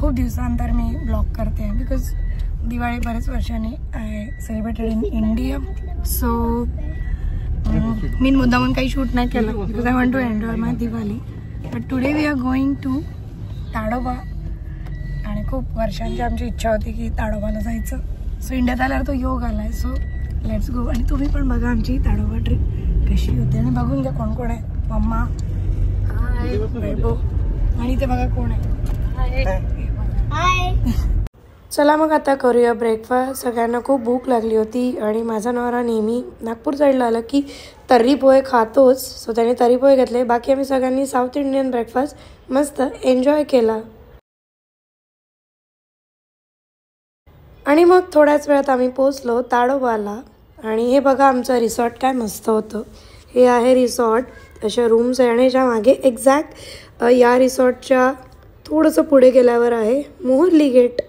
खूप दिवसानंतर मी ब्लॉग करते आहे बिकॉज दिवाळी बरेच वर्षांनी I celebrated in India. So मी मुद्दामून काही शूट नाही केलं because I want to enjoy my Diwali. But today we are going to Tadoba आणि खूप वर्षांची आमची इच्छा होती की ताडोबाला जायचं. सो इंडियात आल्यावर तो योग आला आहे. So let's go. आणि तुम्ही पण बघा आमची ताडोबा ट्रिप कशी होते आणि बघून घ्या कोण कोण आहे. मम्मा, हाय, वैभव आणि इथे बघा कोण आहे. हाय. चला मग आता करूया ब्रेकफास्ट. सगळ्यांना खूप भूक लागली होती आणि माझा नवरा नेहमी नागपूर साईडला आला की तर्री पोहे खातोच. सो त्याने तर्री पोहे घेतले. बाकी आम्ही सगळ्यांनी साऊथ इंडियन ब्रेकफास्ट मस्त एन्जॉय केला. आणि मग थोड्याच वेळात आम्ही पोचलो ताडोबाला. आणि हे बघा आमचं रिसॉर्ट काय मस्त होतं. हे आहे रिसॉर्ट. अशा रूम्स आहे आणि याच्या मागे एक्झॅक्ट या रिसॉर्टच्या थोडंसं पुढे गेल्यावर आहे मोहर्ली गेट.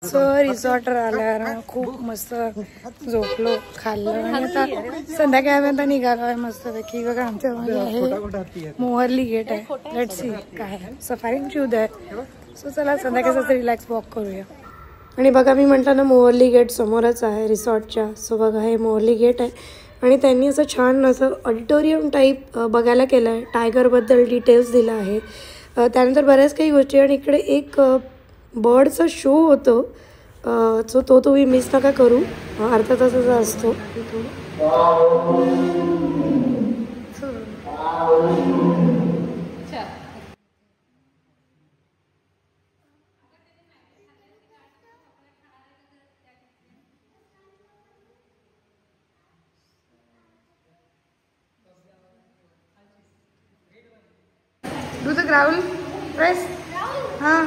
सो रिसॉर्टवर आल्यावर खूप मस्त झोपलो, खाल्लं आणि आता संध्याकाळी आम्ही आता निघालो आहे मस्तपैकी. बघा आमच्या मागे आहे मोहर्ली गेट आहे. लेट्स सी काय सफारीची उद्या आहे. सो चला संध्याकाळचं रिलॅक्स वॉक करूया. आणि बघा मी म्हटलं ना मोहर्ली गेट समोरच आहे रिसॉर्टच्या. सो बघा हे मोहर्ली गेट आहे आणि त्यांनी असं छान असं ऑडिटोरियम टाईप बघायला केलं आहे. टायगरबद्दल डिटेल्स दिलं आहे. त्यानंतर बऱ्याच काही गोष्टी. आणि इकडे एक बर्डचा शो होतो. सो तो तुम्ही मिस नका करू. अर्धा तासाचा असतो. Do the growl. Press. हाँ.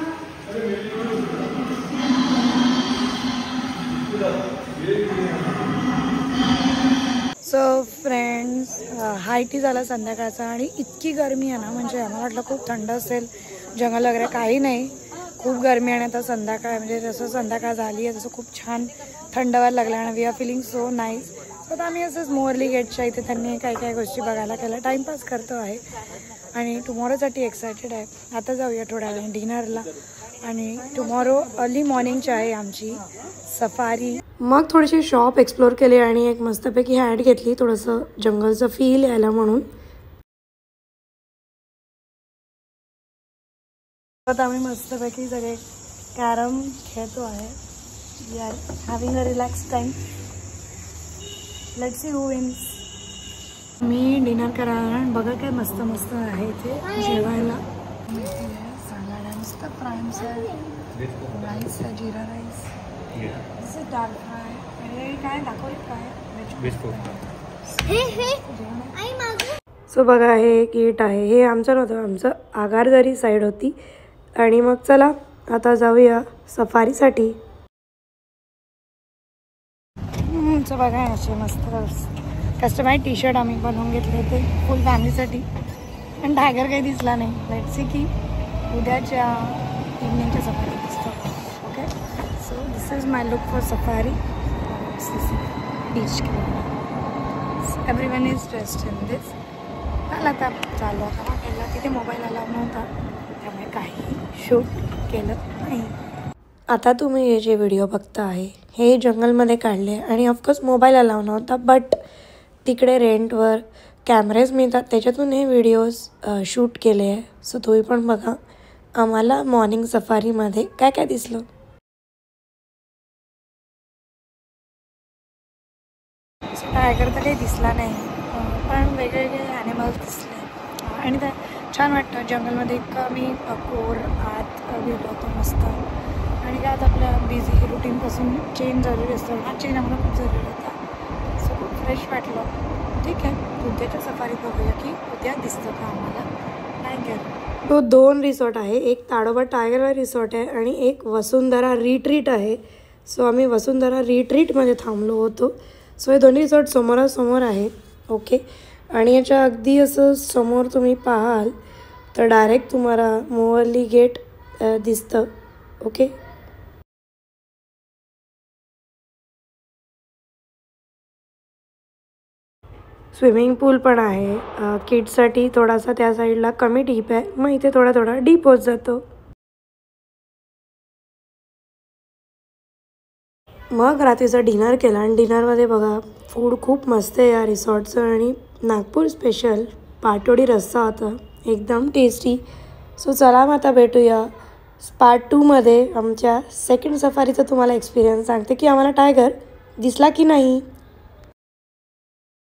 सो फ्रेंड्स हायटी झाला संध्याकाळचा आणि इतकी गरमी आहे ना म्हणजे आम्हाला वाटलं खूप थंड असेल जंगल वगैरे काही नाही. खूप गरमी आणि आता संध्याकाळ म्हणजे जसं संध्याकाळ झाली आहे तसं खूप छान थंड व्हायला लागलं आणि we are feeling so nice. तर आम्ही असंच मोहर्ली गेटच्या इथे त्यांनी काही काही गोष्टी बघायला केल्या. टाईमपास करतो आहे आणि टुमॉरोसाठी एक्सायटेड आहे. आता जाऊया थोड्या वेळाने डिनरला आणि टुमॉरो अर्ली मॉर्निंगची आहे आमची सफारी. मग थोडीशी शॉप एक्सप्लोर केली आणि एक मस्तपैकी हॅट घेतली थोडंसं जंगलचं फील यायला म्हणून. आता आम्ही मस्तपैकी सगळे कॅरम खेळतो आहे. We are having a relax time. Let's see who wins. मी डिनर करायला बघा काय मस्त मस्त आहे इथे जेवायला. सॅलड आहे मस्त, प्राईम्स आहे, राईस आहे, जिरा राईस, दाल फ्राय. हे काय दाखवले काय. सो बघा हे एक ईट आहे. हे आमचं नव्हतं, आमचं आगारदारी साईड होती. आणि मग चला आता जाऊया सफारीसाठी. सो बघा असे मस्त कस्टमाइज टी शर्ट आम्ही बनवून घेतले होते फुल फॅमिलीसाठी. पण टायगर काही दिसला नाही. लेट्स सी की उद्याच्या इव्हनिंगच्या सफारी दिसतो. Okay so this is my look for safari. Beach everyone is dressed in this. मला आता चालू आता केला तिथे मोबाईल अलाव नव्हता त्यामुळे काही शूट केलं नाही. आता तुम्ही हे जे व्हिडिओ बघता आहे हे जंगलमध्ये काढले आणि ऑफकोर्स मोबाईल अलाव नव्हता. बट तिकडे रेंटवर कॅमेरेज मिळतात त्याच्यातून हे व्हिडिओज शूट केले आहे. सो तुम्ही पण बघा आम्हाला मॉर्निंग सफारीमध्ये काय काय दिसलं. टायगर तर काही दिसला नाही पण वेगवेगळे ॲनिमल्स दिसले आणि त्या छान वाटतं जंगलमध्ये. इतकं आम्ही कोर आत गेलो होतो मस्त. आणि काय आता आपल्या बिझी रुटीनपासून चेंज झालेली असतं. हा चेंज आम्हाला खूप जरुरी होता. सो खूप फ्रेश वाटलं. ठीक आहे उद्याच्या सफारीत बघूया की उद्या दिसतं का आम्हाला टायगर. तो 2 रिसॉर्ट आहे. एक ताडोबा टायगर रिसॉर्ट आहे आणि एक वसुंधरा रिट्रीट आहे. सो आम्ही वसुंधरा रिट्रीटमध्ये थांबलो होतो. सो हे दोन्ही रिसॉर्ट समोरासमोर आहेत. ओके आणि याच्या अगदी असं समोर तुम्ही पाहाल तर डायरेक्ट तुम्हाला मोहर्ली गेट दिसतं. ओके स्विमिंग पूल पण आहे. किड्ससाठी थोडासा त्या साईडला कमी डीप आहे, मग इथे थोडा थोडा डीप होत जातो. मग रात्रीचा डिनर केला आणि डिनरमध्ये बघा फूड खूप मस्त आहे या रिसॉर्टचं आणि नागपूर स्पेशल पाटोडी रस्सा होता, एकदम टेस्टी. सो चला मग आता भेटूया पार्ट 2मध्ये. आमच्या सेकंड सफारीचा तुम्हाला एक्सपिरियन्स सांगते की आम्हाला टायगर दिसला की नाही.